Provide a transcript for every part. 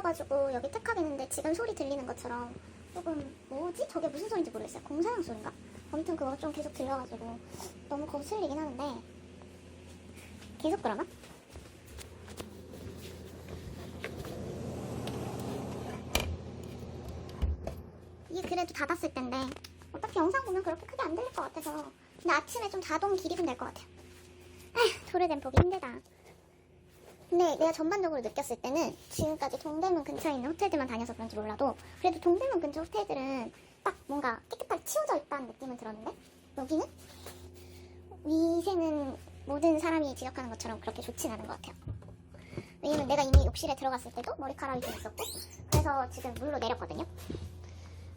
그래가지고 여기 택하겠는데 지금 소리 들리는 것처럼 조금 뭐지? 저게 무슨 소리인지 모르겠어요. 공사장 소리인가? 아무튼 그거 좀 계속 들려가지고 너무 거슬리긴 하는데 계속 그러나? 이게 그래도 닫았을 텐데 어차피 영상 보면 그렇게 크게 안 들릴 것 같아서 근데 아침에 좀 자동 기립은 될 것 같아요. 에휴, 도르덴 보기 힘들다. 근데 내가 전반적으로 느꼈을 때는 지금까지 동대문 근처에 있는 호텔들만 다녀서 그런지 몰라도 그래도 동대문 근처 호텔들은 딱 뭔가 깨끗하게 치워져 있다는 느낌은 들었는데 여기는 위생은 모든 사람이 지적하는 것처럼 그렇게 좋진 않은 것 같아요. 왜냐면 내가 이미 욕실에 들어갔을 때도 머리카락이 좀 있었고 그래서 지금 물로 내렸거든요.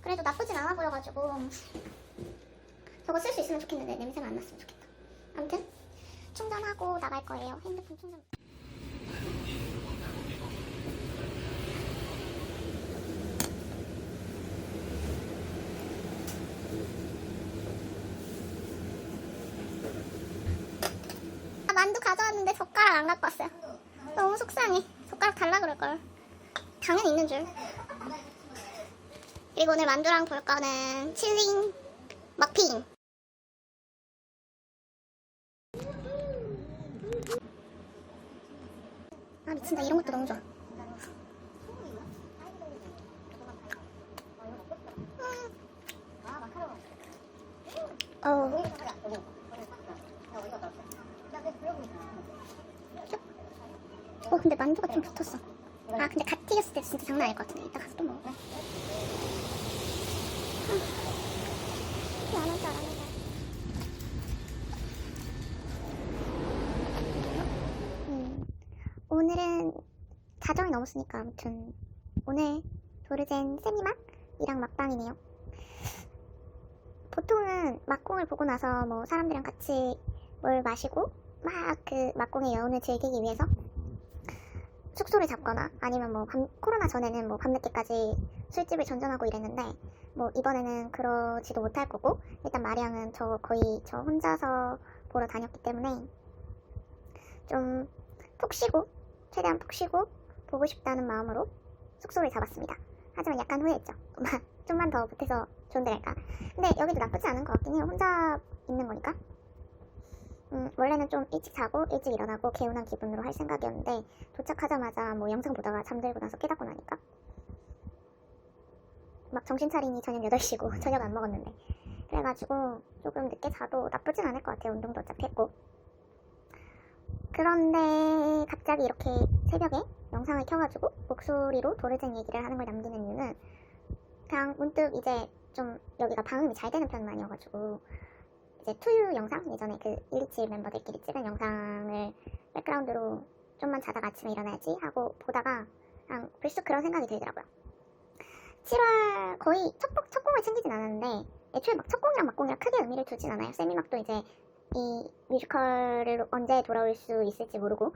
그래도 나쁘진 않아 보여가지고 저거 쓸 수 있으면 좋겠는데 냄새가 안 났으면 좋겠다. 아무튼 충전하고 나갈 거예요. 핸드폰 충전. 만두 가져왔는데 젓가락 안 갖고 왔어요. 너무 속상해. 젓가락 달라 그럴걸. 당연히 있는 줄. 그리고 오늘 만두랑 볼 거는 칠링 머핀. 아 미친다. 이런 것도 너무 좋아. 어우. 근데 만두가 좀 붙었어. 아 근데 갓 튀겼을 때 진짜 장난 아닐 것 같은데 이따 가서 또 먹을래? 안 할 줄 알았는데. 오늘은 자정이 넘었으니까 아무튼 오늘 도르젠 세미막이랑 막방이네요. 보통은 막공을 보고 나서 뭐 사람들이랑 같이 뭘 마시고 막 그 막공의 여운을 즐기기 위해서 숙소를 잡거나 아니면 뭐 코로나 전에는 뭐 밤늦게까지 술집을 전전하고 이랬는데 뭐 이번에는 그러지도 못할 거고 일단 마리앙은 거의 저 혼자서 보러 다녔기 때문에 좀 푹 쉬고 최대한 푹 쉬고 보고 싶다는 마음으로 숙소를 잡았습니다. 하지만 약간 후회했죠. 좀만 더 보태서 좋은데 갈까. 근데 여기도 나쁘지 않은 것 같긴 해요. 혼자 있는 거니까. 원래는 좀 일찍 자고 일찍 일어나고 개운한 기분으로 할 생각이었는데 도착하자마자 뭐 영상 보다가 잠들고 나서 깨닫고 나니까 막 정신 차리니 저녁 8시고 저녁 안 먹었는데 그래가지고 조금 늦게 자도 나쁘진 않을 것 같아요. 운동도 어차피 했고. 그런데 갑자기 이렇게 새벽에 영상을 켜가지고 목소리로 도르젠 얘기를 하는 걸 남기는 이유는 그냥 문득 이제 좀 여기가 방음이 잘 되는 편은 아니어가지고 이제 투유 영상 예전에 그 127 멤버들끼리 찍은 영상을 백그라운드로 좀만 자다가 아침에 일어나야지 하고 보다가 그냥 불쑥 그런 생각이 들더라고요. 7월 거의 첫 공을 챙기진 않았는데 애초에 막 첫 공이랑 막공이랑 크게 의미를 두진 않아요. 세미막도 이제 이 뮤지컬을 언제 돌아올 수 있을지 모르고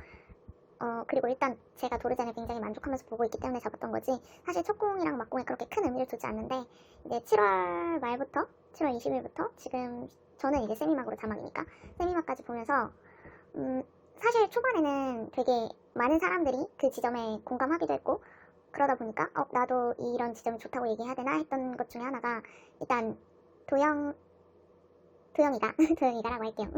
그리고 일단 제가 도르젠을 굉장히 만족하면서 보고 있기 때문에 잡았던 거지 사실 첫 공이랑 막공에 그렇게 큰 의미를 두지 않는데 이제 7월 말부터 7월 20일부터 지금 저는 이제 세미막으로 자막이니까 세미막까지 보면서 사실 초반에는 되게 많은 사람들이 그 지점에 공감하기도 했고 그러다 보니까 나도 이런 지점이 좋다고 얘기해야 되나 했던 것 중에 하나가 일단 도영이가라고 할게요.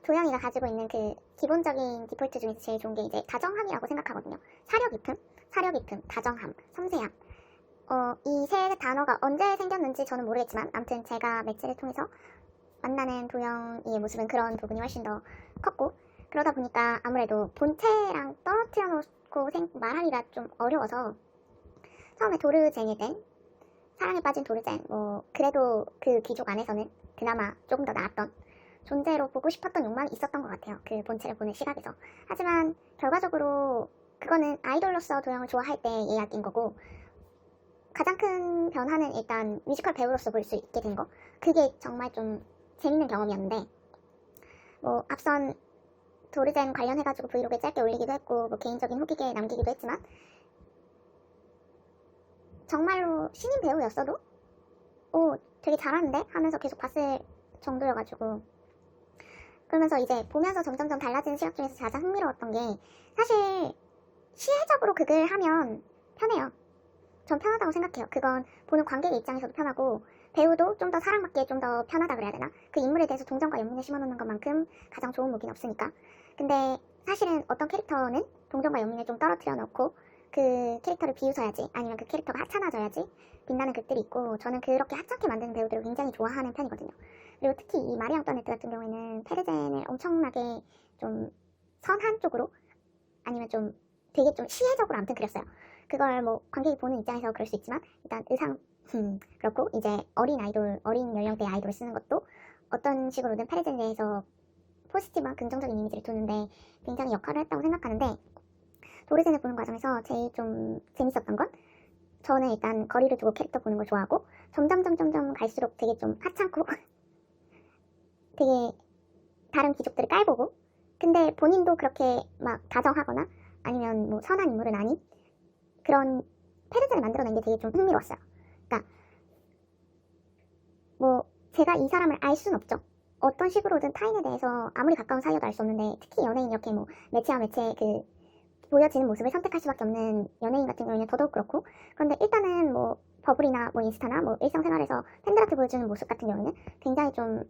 도영이가 가지고 있는 그 기본적인 디폴트 중에서 제일 좋은 게 이제 다정함이라고 생각하거든요. 사려 깊음, 다정함, 섬세함. 이 세 단어가 언제 생겼는지 저는 모르겠지만 아무튼 제가 매체를 통해서 만나는 도영이의 모습은 그런 부분이 훨씬 더 컸고 그러다 보니까 아무래도 본체랑 떨어뜨려 놓고 말하기가 좀 어려워서 처음에 도르젠일 땐 사랑에 빠진 도르젠 그래도 그 귀족 안에서는 그나마 조금 더 나았던 존재로 보고 싶었던 욕망이 있었던 것 같아요. 그 본체를 보는 시각에서. 하지만 결과적으로 그거는 아이돌로서 도영을 좋아할 때의 이야기인 거고 가장 큰 변화는 일단 뮤지컬 배우로서 볼 수 있게 된 거. 그게 정말 좀 재밌는 경험이었는데 앞선 도르젠 관련해가지고 브이로그에 짧게 올리기도 했고 개인적인 후기에 남기기도 했지만 정말로 신인 배우였어도 되게 잘하는데? 하면서 계속 봤을 정도여가지고 그러면서 이제 보면서 점점점 달라지는 시각 중에서 가장 흥미로웠던 게 사실 시혜적으로 극을 하면 편해요. 전 편하다고 생각해요. 그건 보는 관객의 입장에서도 편하고 배우도 좀 더 사랑받기에 좀 더 편하다 그래야 되나? 그 인물에 대해서 동정과 연민을 심어놓는 것만큼 가장 좋은 무기는 없으니까. 근데 사실은 어떤 캐릭터는 동정과 연민을 좀 떨어뜨려 놓고 그 캐릭터를 비웃어야지, 아니면 그 캐릭터가 하찮아져야지 빛나는 극들이 있고, 저는 그렇게 하찮게 만드는 배우들을 굉장히 좋아하는 편이거든요. 그리고 특히 이 마리 앙뚜아네트 같은 경우에는 페르젠을 엄청나게 좀 선한 쪽으로, 아니면 좀 되게 좀 시혜적으로 아무튼 그렸어요. 그걸 뭐 관객이 보는 입장에서 그럴 수 있지만, 일단 의상 그렇고 이제 어린 연령대 아이돌을 쓰는 것도 어떤 식으로든 페르젠에 대해서 포지티브한 긍정적인 이미지를 두는데 굉장히 역할을 했다고 생각하는데, 도르젠을 보는 과정에서 제일 좀 재밌었던 건, 저는 일단 거리를 두고 캐릭터 보는 걸 좋아하고 점점 갈수록 되게 좀 하찮고 되게 다른 귀족들을 깔보고, 근데 본인도 그렇게 막 다정하거나 아니면 뭐 선한 인물은 아닌 그런 페르젠을 만들어낸 게 되게 좀 흥미로웠어요. 그러니까 뭐 제가 이 사람을 알 수는 없죠. 어떤 식으로든 타인에 대해서 아무리 가까운 사이여도 알 수 없는데, 특히 연예인 이렇게 뭐 매체와 매체 그 보여지는 모습을 선택할 수밖에 없는 연예인 같은 경우에는 더더욱 그렇고, 그런데 일단은 뭐 버블이나 뭐 인스타나 뭐 일상생활에서 팬들한테 보여주는 모습 같은 경우는 굉장히 좀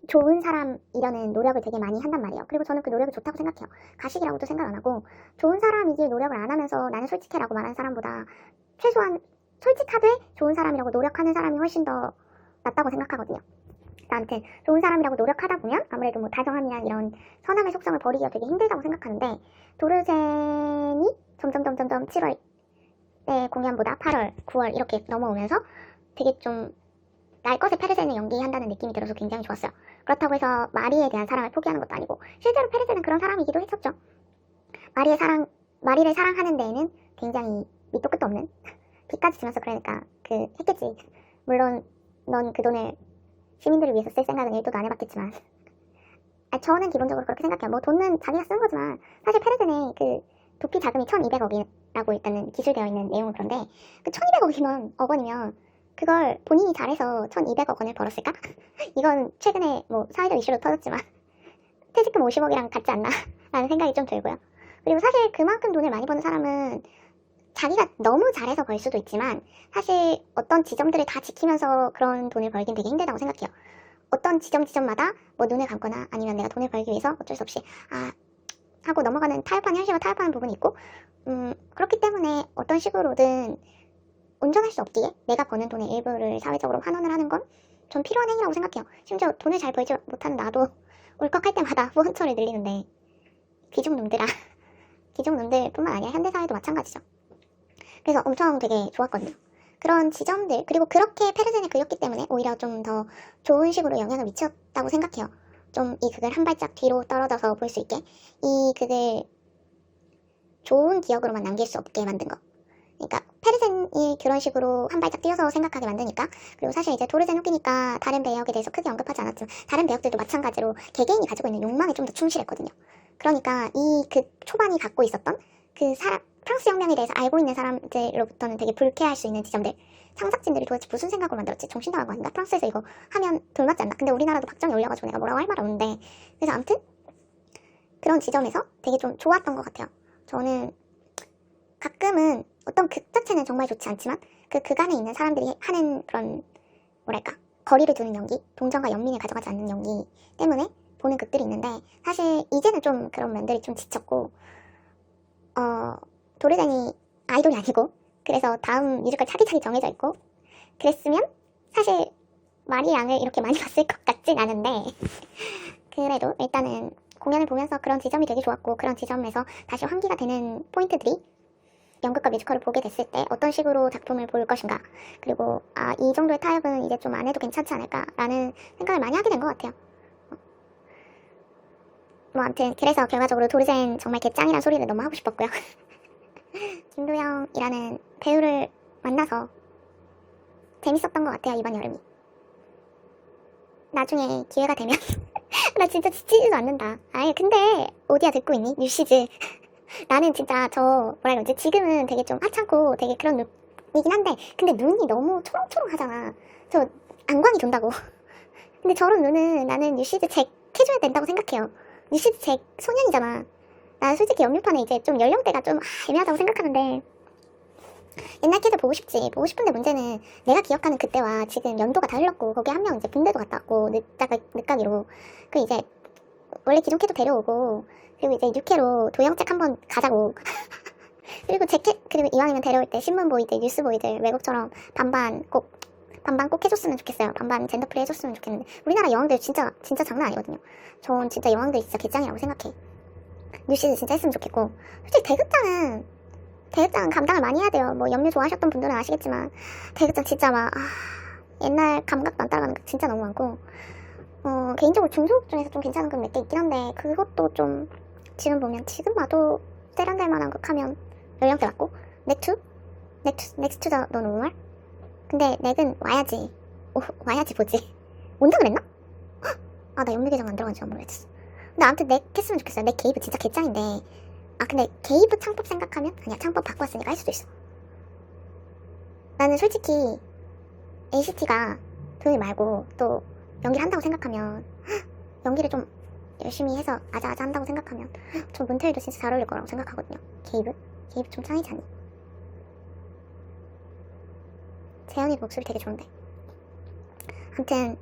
좋은 사람이려는 노력을 되게 많이 한단 말이에요. 그리고 저는 그 노력이 좋다고 생각해요. 가식이라고도 생각 안 하고, 좋은 사람이길 노력을 안 하면서 나는 솔직해라고 말하는 사람보다 최소한 솔직하되 좋은 사람이라고 노력하는 사람이 훨씬 더 낫다고 생각하거든요. 아무튼 좋은 사람이라고 노력하다 보면 아무래도 뭐 다정함이나 이런 선함의 속성을 버리기가 되게 힘들다고 생각하는데, 도르젠이 점점 7월의 공연보다 8월, 9월 이렇게 넘어오면서 되게 좀 날 것의 페르젠을 연기한다는 느낌이 들어서 굉장히 좋았어요. 그렇다고 해서 마리에 대한 사랑을 포기하는 것도 아니고, 실제로 페르젠은 그런 사람이기도 했었죠. 마리를 사랑하는 데에는 굉장히 밑도 끝도 없는 빚까지 지면서 그러니까 했겠지. 물론 넌 그 돈을 시민들을 위해서 쓸 생각은 1도도 안 해봤겠지만, 저는 기본적으로 그렇게 생각해요. 뭐 돈은 자기가 쓰는 거지만 사실 페르젠의 그 도피 자금이 1200억이라고 일단은 기술되어 있는 내용은 그런데, 그 1200억이면 억원이면 그걸 본인이 잘해서 1200억 원을 벌었을까? 이건 최근에 뭐 사회적 이슈로 터졌지만 퇴직금 50억이랑 같지 않나 라는 생각이 좀 들고요. 그리고 사실 그만큼 돈을 많이 버는 사람은 자기가 너무 잘해서 벌 수도 있지만, 사실 어떤 지점들을 다 지키면서 그런 돈을 벌긴 되게 힘들다고 생각해요. 어떤 지점마다 뭐 눈을 감거나 아니면 내가 돈을 벌기 위해서 어쩔 수 없이 하고 넘어가는 현실과 타협하는 부분이 있고, 그렇기 때문에 어떤 식으로든 온전할 수 없기에 내가 버는 돈의 일부를 사회적으로 환원을 하는 건 전 필요한 행위라고 생각해요. 심지어 돈을 잘 벌지 못하는 나도 울컥할 때마다 후원처를 늘리는데, 귀족놈들아 귀족놈들뿐만 아니라 현대사회도 마찬가지죠. 그래서 엄청 되게 좋았거든요. 그런 지점들, 그리고 그렇게 페르젠을 그렸기 때문에 오히려 좀 더 좋은 식으로 영향을 미쳤다고 생각해요. 좀 이 극을 한 발짝 뒤로 떨어져서 볼 수 있게, 이 극을 좋은 기억으로만 남길 수 없게 만든 거. 그러니까 페르젠이 그런 식으로 한 발짝 뛰어서 생각하게 만드니까. 그리고 사실 이제 도르젠 후기니까 다른 배역에 대해서 크게 언급하지 않았지만, 다른 배역들도 마찬가지로 개개인이 가지고 있는 욕망에 좀 더 충실했거든요. 그러니까 이 극 초반이 갖고 있었던 그 프랑스 혁명에 대해서 알고 있는 사람들로부터는 되게 불쾌할 수 있는 지점들, 창작진들이 도대체 무슨 생각으로 만들었지? 정신 나간 거 아닌가? 프랑스에서 이거 하면 돌맞지 않나? 근데 우리나라도 박정희 올려가지고 내가 뭐라고 할 말 없는데, 그래서 아무튼 그런 지점에서 되게 좀 좋았던 것 같아요. 저는 가끔은 어떤 극 자체는 정말 좋지 않지만 그 안에 있는 사람들이 하는 그런 뭐랄까 거리를 두는 연기, 동정과 연민을 가져가지 않는 연기 때문에 보는 극들이 있는데, 사실 이제는 좀 그런 면들이 좀 지쳤고, 도르젠이 아이돌이 아니고 그래서 다음 뮤지컬 차기차기 정해져 있고 그랬으면 사실 마리 양을 이렇게 많이 봤을 것 같진 않은데, 그래도 일단은 공연을 보면서 그런 지점이 되게 좋았고, 그런 지점에서 다시 환기가 되는 포인트들이 연극과 뮤지컬을 보게 됐을 때 어떤 식으로 작품을 볼 것인가, 그리고 이 정도의 타협은 이제 좀 안 해도 괜찮지 않을까라는 생각을 많이 하게 된 것 같아요. 뭐 아무튼 그래서 결과적으로 도르젠 정말 개짱이라는 소리를 너무 하고 싶었고요. 김도영이라는 배우를 만나서 재밌었던 것 같아요, 이번 여름이. 나중에 기회가 되면 나 진짜 지치지도 않는다. 아니 근데 어디야, 듣고 있니? 뉴시즈. 나는 진짜 뭐라 그러지? 지금은 되게 좀 하찮고 되게 그런 룩이긴 한데, 근데 눈이 너무 초롱초롱하잖아. 저 안광이 돈다고. 근데 저런 눈은 나는 뉴시즈 잭 해줘야 된다고 생각해요. 뉴시즈 잭 소년이잖아. 난 솔직히 영유판에 이제 좀 연령대가 좀 애매하다고 생각하는데, 옛날 걔들 보고 싶지. 보고 싶은데 문제는 내가 기억하는 그때와 지금 연도가 다 흘렀고 거기에 한 명 이제 군대도 갔다 왔고 늦가기로 그 이제 원래 기존 캐도 데려오고 그리고 이제 6회로 도영책 한번 가자고 그리고 그리고 이왕이면 데려올 때 신문 보이들 뉴스 보이들 외국처럼 반반 꼭 해줬으면 좋겠어요. 반반 젠더프리 해줬으면 좋겠는데 우리나라 여왕들 진짜 장난 아니거든요. 전 진짜 여왕들 진짜 개짱이라고 생각해. 뉴시즈 진짜 했으면 좋겠고 솔직히 대극장은 감당을 많이 해야 돼요. 뭐 염료 좋아하셨던 분들은 아시겠지만 대극장 진짜 막 옛날 감각도 안 따라가는 거 진짜 너무 많고 개인적으로 중소극 중에서 좀 괜찮은 극 몇 개 있긴 한데 그것도 좀 지금 봐도 세련될 만한 극 하면 연령대 맞고 넥투 더 노멀? 근데 넥은 와야지 보지. 온다 그랬나? 나 연묘개장 안 들어간지 모르겠어. 근데 아무튼 넥 했으면 좋겠어요. 넥 게이브 진짜 개짱인데 근데 게이브 창법 생각하면 아니야, 창법 바꿔 왔으니까 할 수도 있어. 나는 솔직히 NCT가 돈을 말고 또 연기를 한다고 생각하면 연기를 좀 열심히 해서 아자아자 한다고 생각하면 저 문태일도 진짜 잘 어울릴 거라고 생각하거든요. 게이브 좀 짱이지 않니? 재현이 목소리 되게 좋은데. 아무튼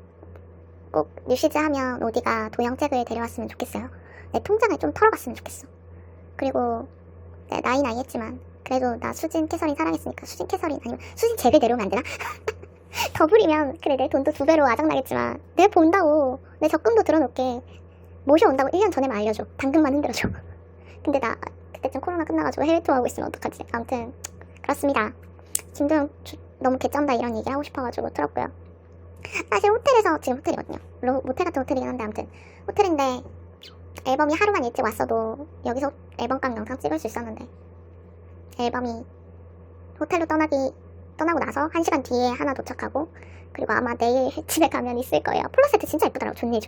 꼭 뉴시즈 하면 오디가 도영잭을 데려왔으면 좋겠어요. 내 통장을 좀 털어봤으면 좋겠어. 그리고 나이 했지만 그래도 나 수진 캐서린 사랑했으니까 수진 캐서린 아니면 수진 잭을 데려오면 안 되나? 더블이면 그래 내 돈도 2배로 아작나겠지만 내가 본다고 내 적금도 들어놓을게. 모셔온다고 1년 전에만 알려줘. 당근만 흔들어줘. 근데 나 그때쯤 코로나 끝나가지고 해외 투어하고 있으면 어떡하지? 아무튼 그렇습니다. 김도영 너무 개쩐다 이런 얘기 하고 싶어가지고 틀었고요. 사실 호텔에서 지금 호텔이거든요. 모텔 같은 호텔이긴 한데 아무튼 호텔인데 앨범이 하루만 일찍 왔어도 여기서 앨범깡 영상 찍을 수 있었는데 앨범이 호텔로 떠나고 나서 1시간 뒤에 하나 도착하고 그리고 아마 내일 집에 가면 있을 거예요. 폴라세트 진짜 예쁘더라고. 좋니.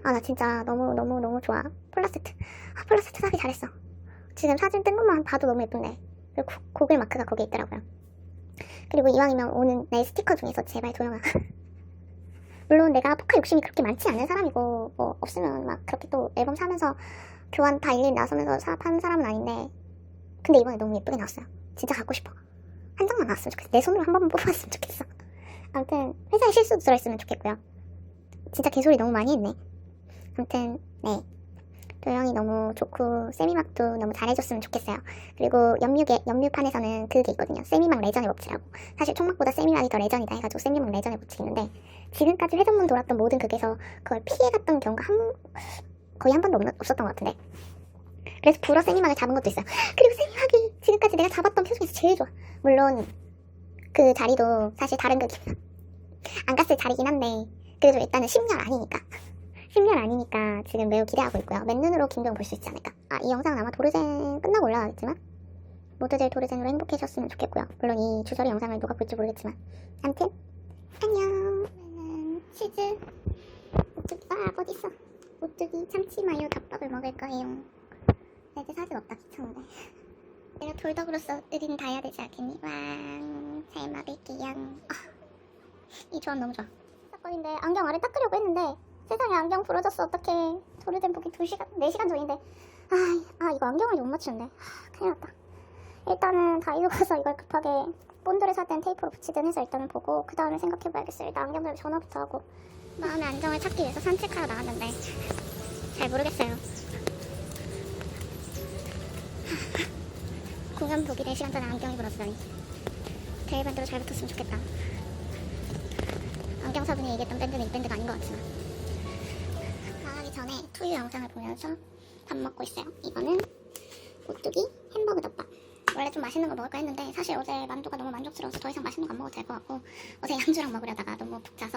나 진짜 너무 좋아. 폴라세트 사기 잘했어. 지금 사진 뜬 것만 봐도 너무 예쁜데 그리고 고글 마크가 거기에 있더라고요. 그리고 이왕이면 오는 내 스티커 중에서 제발 도영아 물론 내가 포카 욕심이 그렇게 많지 않은 사람이고 뭐 없으면 막 그렇게 또 앨범 사면서 교환 다 일일이 나서면서 파는 사람은 아닌데 근데 이번에 너무 예쁘게 나왔어요. 진짜 갖고 싶어. 한 장만 나왔으면 좋겠어. 내 손으로 한 번만 뽑아봤으면 좋겠어. 아무튼 회사에 실수도 들어있으면 좋겠고요. 진짜 개소리 너무 많이 했네. 아무튼 네, 도영이 너무 좋고 세미막도 너무 잘해줬으면 좋겠어요. 그리고 연뮤판에서는 그게 있거든요. 세미막 레전의 법칙이라고. 사실 총막보다 세미막이 더 레전이다 해가지고 세미막 레전의 법칙이 있는데 지금까지 회전문 돌았던 모든 극에서 그걸 피해갔던 경우가 거의 한 번도 없었던 것 같은데 그래서 불어 세미막을 잡은 것도 있어요. 그리고 세미막이 지금까지 내가 잡았던 표 중에서 제일 좋아. 물론 그 자리도 사실 다른 극이면 안 갔을 자리긴 한데 그래도 일단은 10년 아니니까 지금 매우 기대하고 있고요. 맨눈으로 김도영 볼 수 있지 않을까. 이 영상은 아마 도르젠 끝나고 올라가겠지만 모두들 도르젠으로 행복해졌으면 좋겠고요. 물론 이 주저리 영상을 누가 볼지 모르겠지만 아무튼 안녕. 치즈 오뚜기 어딨어. 오뚜기 참치마요 덮밥을 먹을 거예요. 이제 사진 없다. 귀찮은데 내가 돌덕으로서 의리는 다 해야 되지 않겠니? 잘 먹을게요. 이 조합 너무 좋아. 사건인데 안경 아래 닦으려고 했는데 세상에 안경 부러졌어. 어떡해. 도르젠 보기 4시간 전인데 이거 안경을 못 맞추는데 큰일 났다. 일단은 다이소 가서 이걸 급하게 본드를 살 땐 테이프로 붙이든 해서 일단은 보고 그 다음에 생각해봐야겠어요. 일단 안경 들고 전화부터 하고 마음의 안정을 찾기 위해서 산책하러 나왔는데 잘 모르겠어요. 공연 보기 4시간 전에 안경이 부러지다니. 대일밴드로 잘 붙었으면 좋겠다. 안경사분이 얘기했던 밴드는 이 밴드가 아닌 것 같지만 나가기 전에 투유 영상을 보면서 밥 먹고 있어요. 이거는 오뚜기 햄버거 덮밥. 원래 좀 맛있는 거 먹을까 했는데 사실 어제 만두가 너무 만족스러워서 더 이상 맛있는 거 안 먹어도 될 것 같고 어제 양주랑 먹으려다가 너무 푹 자서